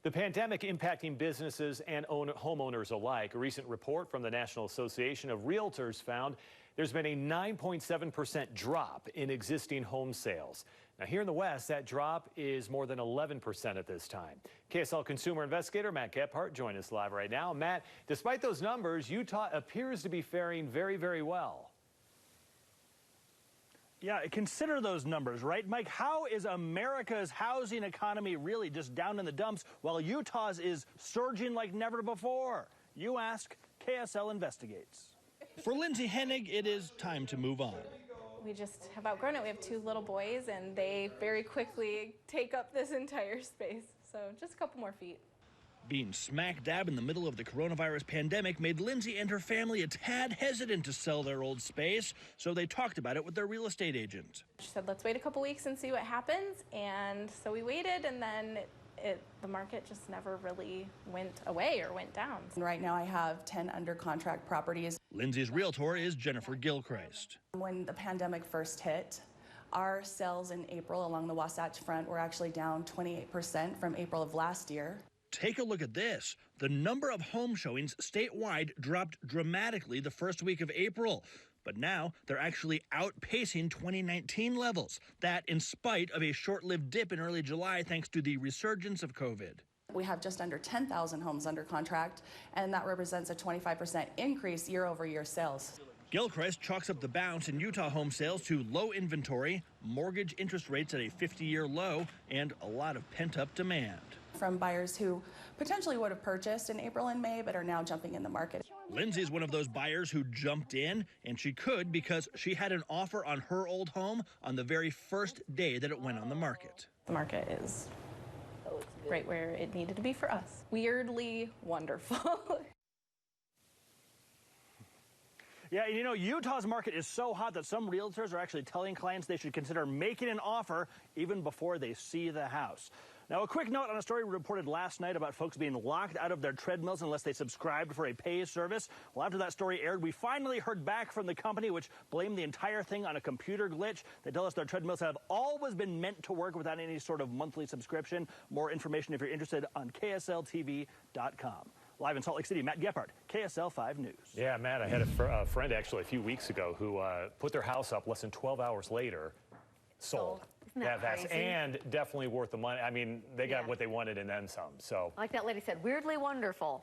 The pandemic impacting businesses and homeowners alike. A recent report from the National Association of Realtors found there's been a 9.7% drop in existing home sales. Now, here in the West, that drop is more than 11% at this time. KSL consumer investigator Matt Gephardt joins us live right now. Matt, despite those numbers, Utah appears to be faring very, very well. Yeah, consider those numbers, right, Mike? How is America's housing economy really just down in the dumps while Utah's is surging like never before? You ask, KSL investigates. For Lindsay Hennig, it is time to move on. We just have outgrown it. We have two little boys, and they very quickly take up this entire space. So just a couple more feet. Being smack dab in the middle of the coronavirus pandemic made Lindsay and her family a tad hesitant to sell their old space, so they talked about it with their real estate agent. She said, let's wait a couple weeks and see what happens. And so we waited, and then the market just never really went away or went down. Right now I have 10 under contract properties. Lindsay's realtor is Jennifer Gilchrist. When the pandemic first hit, our sales in April along the Wasatch Front were actually down 28% from April of last year. Take a look at this. The number of home showings statewide dropped dramatically the first week of April. But now they're actually outpacing 2019 levels. That in spite of a short-lived dip in early July thanks to the resurgence of COVID. We have just under 10,000 homes under contract, and that represents a 25% increase year-over-year sales. Gilchrist chalks up the bounce in Utah home sales to low inventory, mortgage interest rates at a 50-year low, and a lot of pent-up demand. From buyers who potentially would have purchased in April and May but are now jumping in the market. Lindsay's one of those buyers who jumped in, and she could because she had an offer on her old home on the very first day that it went on the market. The market is right where it needed to be for us. Weirdly wonderful. Yeah, and you know, Utah's market is so hot that some realtors are actually telling clients they should consider making an offer even before they see the house. Now, a quick note on a story we reported last night about folks being locked out of their treadmills unless they subscribed for a pay service. Well, after that story aired, we finally heard back from the company, which blamed the entire thing on a computer glitch. They tell us their treadmills have always been meant to work without any sort of monthly subscription. More information if you're interested on KSLTV.com. Live in Salt Lake City, Matt Gephardt, KSL 5 News. Yeah, Matt, I had a friend actually a few weeks ago who put their house up less than 12 hours later, sold. Isn't that crazy? And definitely worth the money. I mean, they got what they wanted and then some. So, like that lady said, weirdly wonderful.